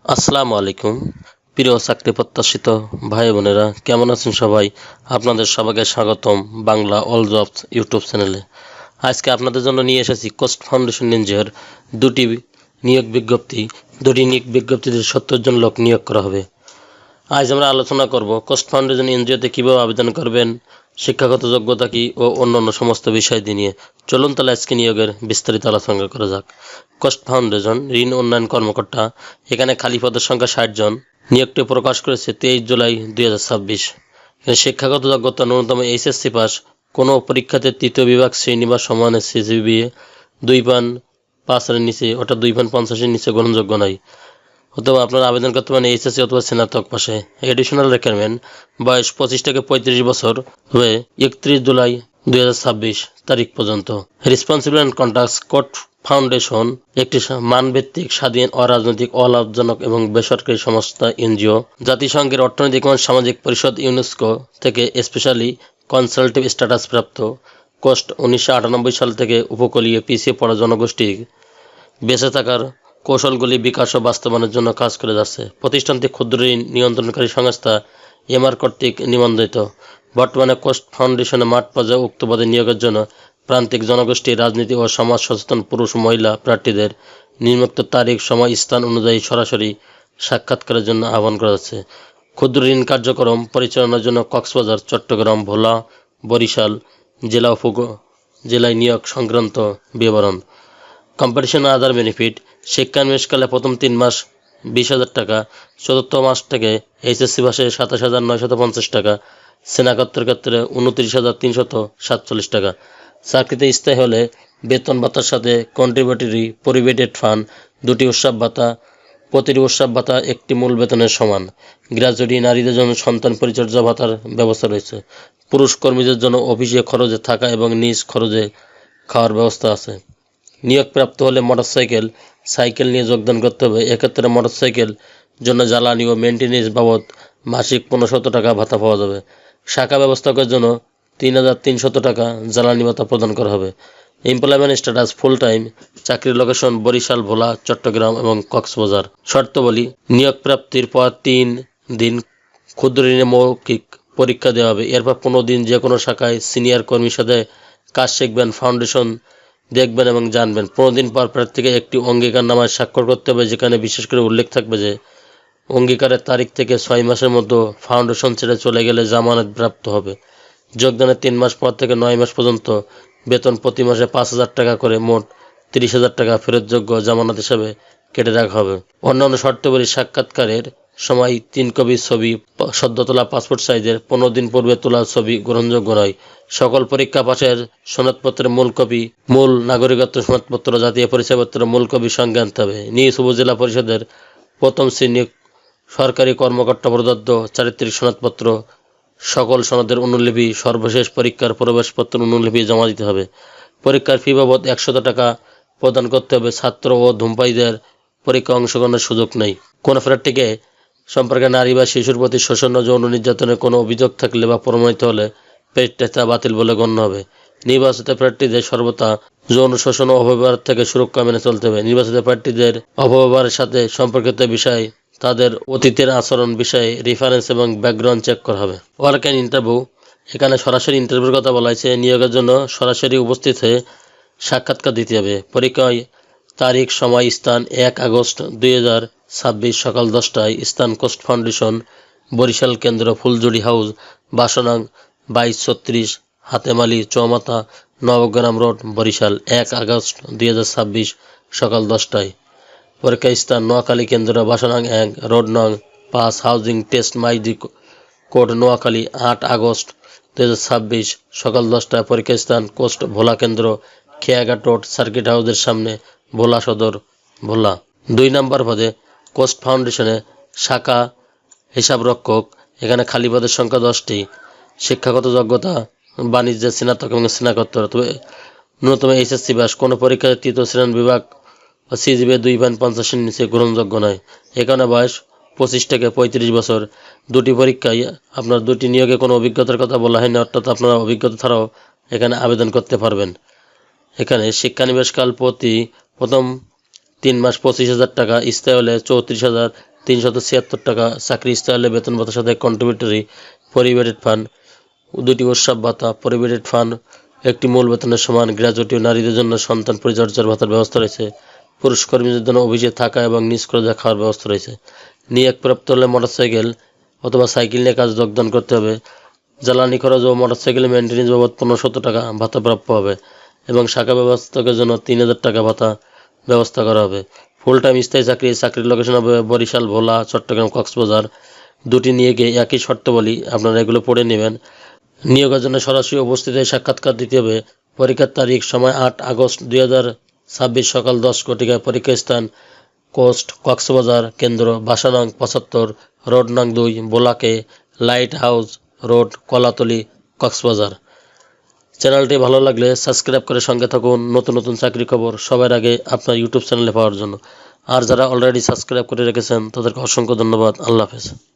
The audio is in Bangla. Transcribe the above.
আসসালামু আলাইকুম। প্রিয় চাকরি প্রত্যাশিত ভাই বোনেরা, কেমন আছেন সবাই? আপনাদের সবাইকে স্বাগতম বাংলা অল জবস ইউটিউব চ্যানেলে। আজকে আপনাদের জন্য নিয়ে এসেছি কোস্ট ফাউন্ডেশন এনজিওর দুটি নিয়োগ বিজ্ঞপ্তি। দুটি নিয়োগ বিজ্ঞপ্তিতে 70 জন লোক নিয়োগ করা হবে। আজ আমরা আলোচনা করব কোস্ট ফাউন্ডেশন এনজিওতে কীভাবে আবেদন করবেন, শিক্ষাগত যোগ্যতা কী ও অন্যান্য সমস্ত বিষয় নিয়ে। চলুন তাহলে আজকে নিয়োগের বিস্তারিত আলোচনা করা যাক। কোস্ট ফাউন্ডেশন ঋণ উন্নয়ন কর্মকর্তা, এখানে খালি পদের সংখ্যা 60 জন। নিয়োগটি প্রকাশ করেছে 23 জুলাই 2026। এখানে শিক্ষাগত যোগ্যতা ন্যূনতম এইচএসসি পাস, কোনো পরীক্ষাতে তৃতীয় বিভাগ শ্রেণী বা সমানের সিজিপিএ 2.5 নিচে অর্থাৎ 2.50 নিচে গ্রহণযোগ্য নয়। অথবা আপনারা আবেদন করতে পারেন এইচএসসি অথবা স্নাতক পাশে। এডিশনাল রিকোয়ারমেন্ট, বয়স 25 থেকে 35 বছর, তবে 31 জুলাই 2026 তারিখ পর্যন্ত। Responsible and contracts coast foundation একটি মানভিত্তিক, স্বাধীন, অরাজনৈতিক, অলাভজনক এবং বেসরকারি সংস্থা এনজিও। জাতিসংঘের অর্থনৈতিক এবং সামাজিক পরিষদ ইউনেস্কো থেকে স্পেশালি কনসালটেটিভ স্ট্যাটাস প্রাপ্ত। কোস্ট 1998 সাল থেকে উপকূলীয় পিছিয়ে পড়া জনগোষ্ঠী বেঁচে থাকার কৌশলগুলি বিকাশ ও বাস্তবায়নের জন্য কাজ করে যাচ্ছে। প্রতিষ্ঠানটি ক্ষুদ্র ঋণ নিয়ন্ত্রণকারী সংস্থা এমআর কর্তৃক নিবন্ধিত। বর্তমানে কোস্ট ফাউন্ডেশনে মাঠ পর্যায়ে উক্ত পদে নিয়োগের জন্য প্রান্তিক জনগোষ্ঠী, রাজনীতি ও সমাজ সচেতন পুরুষ মহিলা প্রার্থীদের নিম্নোক্ত তারিখ, সময়, স্থান অনুযায়ী সরাসরি সাক্ষাৎকারের জন্য আহ্বান করা যাচ্ছে। ক্ষুদ্র ঋণ কার্যক্রম পরিচালনার জন্য কক্সবাজার, চট্টগ্রাম, ভোলা, বরিশাল জেলায় নিয়োগ সংক্রান্ত বিবরণ। কম্পিটিশন আদার বেনিফিট, শিক্ষানবিশকালে প্রথম 3 মাস 20,000 টাকা, চতুর্থ মাস থেকে এইচএসসি পাশে 27,950 টাকা, স্নাতকোত্তর ক্ষেত্রে 29,347 টাকা। চাকরিতে স্থায়ী হলে বেতন ভাতার সাথে কন্ট্রিবিউটরি প্রভিডেন্ট ফান্ড, 2টি উৎসব ভাতা, প্রতিটি উৎসব ভাতা একটি মূল বেতনের সমান। গ্র্যাজুয়েটি নারীদের জন্য সন্তান পরিচর্যা ভাতার ব্যবস্থা রয়েছে। পুরুষ কর্মীদের জন্য অফিসে খরচে থাকা এবং নিজ খরচে খাওয়ার ব্যবস্থা আছে। নিয়োগপ্রাপ্ত হলে সাইকেল নিয়ে যোগদান করতে হবে। এক্ষেত্রে মোটরসাইকেল জন্য জ্বালানি ও মেনটেন্যান্স বাবদ মাসিক 1500 টাকা ভাতা পাওয়া যাবে। শাখা ব্যবস্থাপকের জন্য 3,300 টাকা জ্বালানি ভাতা প্রদান করা হবে। এমপ্লয়মেন্ট স্ট্যাটাস ফুল টাইম, চাকরির লোকেশন বরিশাল, ভোলা, চট্টগ্রাম এবং কক্সবাজার। শর্তাবলী, নিয়োগ প্রাপ্তির পর 3 দিন ক্ষুদ্র ঋণের মৌখিক পরীক্ষা দেওয়া হবে। এরপর 15 দিন যে কোনো শাখায় সিনিয়র কর্মীর সাথে কাজ শিখবেন, ফাউন্ডেশন দেখবেন এবং জানবেন। 15 দিন পর প্রার্থীকে একটি অঙ্গীকারনামায় স্বাক্ষর করতে হবে, যেখানে বিশেষ করে উল্লেখ থাকবে যে অঙ্গীকারের তারিখ থেকে 6 মাসের মধ্যে ফাউন্ডেশন ছেড়ে চলে গেলে জামানত প্রাপ্ত হবে। যোগদানের 3 মাস পর থেকে 9 মাস পর্যন্ত বেতন প্রতি মাসে 5,000 টাকা করে, মোট 30,000 টাকা ফেরতযোগ্য জামানত হিসাবে কেটে রাখা হবে। অন্যান্য শর্তাবলী, সাক্ষাৎকারের সময় 3 কপি ছবি, সদ্য তোলা পাসপোর্ট সাইজের, 15 দিন পূর্বে তোলা ছবি গ্রহণযোগ্য নয়। সকল পরীক্ষা পাশের সনদপত্রের মূল কপি, মূল নাগরিকত্ব সনদপত্র, জাতীয় পরিচয়পত্রের মূল কপি সঙ্গে আনতে হবে। নিজ উপজেলা পরিষদের প্রথম শ্রেণী সরকারি কর্মকর্তা প্রদত্ত চারিত্রিক সনদপত্র, সকল সনদের অনুলিপি, সর্বশেষ পরীক্ষার প্রবেশপত্র অনুলিপি জমা দিতে হবে। পরীক্ষার ফি বাবদ 100 টাকা প্রদান করতে হবে। ছাত্র ও ধূমপায়ীদের পরীক্ষা অংশগ্রহণের সুযোগ নেই। কোনো প্রার্থীকে সম্পর্কে নারী বা শিশুর প্রতি শোষণ ও যৌন নির্যাতনের কোনো অভিযোগ থাকলে বা প্রমাণিত হলে তা বাতিল বলে গণ্য হবে। নির্বাচিত প্রার্থীদের সর্বদা যৌন শোষণ ও অপব্যবহার থেকে সুরক্ষা মেনে চলতে হবে। নির্বাচিত প্রার্থীদের অপব্যবহারের সাথে সম্পর্কিত বিষয়, তাদের অতীতের আচরণ বিষয়ে রেফারেন্স এবং ব্যাকগ্রাউন্ড চেক করা হবে। ওয়ার্ক অ্যান্ড ইন্টারভিউ, এখানে সরাসরি ইন্টারভিউর কথা বলা হয়েছে। নিয়োগের জন্য সরাসরি উপস্থিত হয়ে সাক্ষাৎকার দিতে হবে। পরীক্ষায় তারিখ, সময়, স্থান 1 আগস্ট 2026 সকাল 10টায়। স্থান কোস্ট ফাউন্ডেশন, বরিশাল কেন্দ্র, ফুলজুড়ি হাউস, বাসনাং 2236, হাতেমালি চৌমাথা, নবগ্রাম রোড, বরিশাল। 1 আগস্ট 2026 সকাল 10টায়। পরীক্ষা স্থান নোয়াখালী কেন্দ্র, বাসনাং 1, রোড নং 5, housing test Maiji code, Noakhali. 8 August 2026 সকাল 10টায়। পরীক্ষা স্থান কোস্ট ভোলা কেন্দ্র, খেয়াঘাট রোড, সার্কিট হাউসের সামনে, ভোলা সদর, ভোলা। 2 নম্বর পদে কোস্ট ফাউন্ডেশনে শাখা হিসাবরক্ষক, এখানে খালি পদের সংখ্যা 10টি। শিক্ষাগত যোগ্যতা বাণিজ্যে স্নাতক এবং স্নাতকোত্তর, তবে ন্যূনতম এইচএসসি পাস, কোনো পরীক্ষায় তৃতীয় শ্রেণী বিভাগ বা সিজিপিএ 2.50 নিচে গ্রহণযোগ্য নয়। এখানে বয়স 25 থেকে 35 বছর। 2টি পরীক্ষায় আপনার 2টি নিয়োগে কোনো অভিজ্ঞতার কথা বলা হয়নি, অর্থাৎ আপনারা অভিজ্ঞতা ছাড়াও এখানে আবেদন করতে পারবেন। এখানে শিক্ষানিবেশকাল প্রথম 3 মাস 25,000 টাকা, স্থায়ী হলে 376 টাকা। চাকরি স্থলে বেতন ভাতার সাথে কন্ট্রিবিউটরি প্রভিডেন্ট ফান্ড, 2টি উৎসব ভাতা প্রভিডেন্ট ফান্ড একটি মূল বেতনের সমান। গ্র্যাজুয়েটি নারীদের জন্য সন্তান পরিচর্যার ভাতার ব্যবস্থা রয়েছে। পুরুষ কর্মীদের জন্য অফিসে থাকা এবং নিজ খরচে খাওয়ার ব্যবস্থা রয়েছে। নিয়োগপ্রাপ্ত হলে মোটরসাইকেল অথবা সাইকেল নিয়ে কাজ যোগদান করতে হবে। জ্বালানি খরচ ও মোটরসাইকেল মেনটেন্যান্স বাবদ 1500 টাকা ভাতা প্রাপ্য হবে এবং শাখা ব্যবস্থাপকের জন্য 3000 টাকা ভাতা ব্যবস্থা করা হবে। ফুল টাইম স্থায়ী চাকরির লোকেশন হবে বরিশাল, ভোলা, চট্টগ্রাম, কক্সবাজার। 2টি নিয়োগে একই শর্তাবলী, আপনারা এগুলো পড়ে নেবেন। নিয়োগের জন্য সরাসরি উপস্থিত হয়ে সাক্ষাৎকার দিতে হবে। পরীক্ষার তারিখ সময় 8 আগস্ট 2026 সকাল 10 ঘটিকায়। পরীক্ষা স্থান কোস্ট, কক্সবাজার। কেন্দ্র বাসা নং 75, রোড নং 2, বোলাকে, lighthouse road, Kolatoli, Cox's Bazar. চ্যানেলটি ভালো লাগলে সাবস্ক্রাইব করে সঙ্গে থাকুন নতুন নতুন চাকরি খবর সবার আগে আপনার ইউটিউব চ্যানেলে পাওয়ার জন্য। আর যারা অলরেডি সাবস্ক্রাইব করে রেখেছেন তাদেরকে অসংখ্য ধন্যবাদ। আল্লাহ হাফেজ।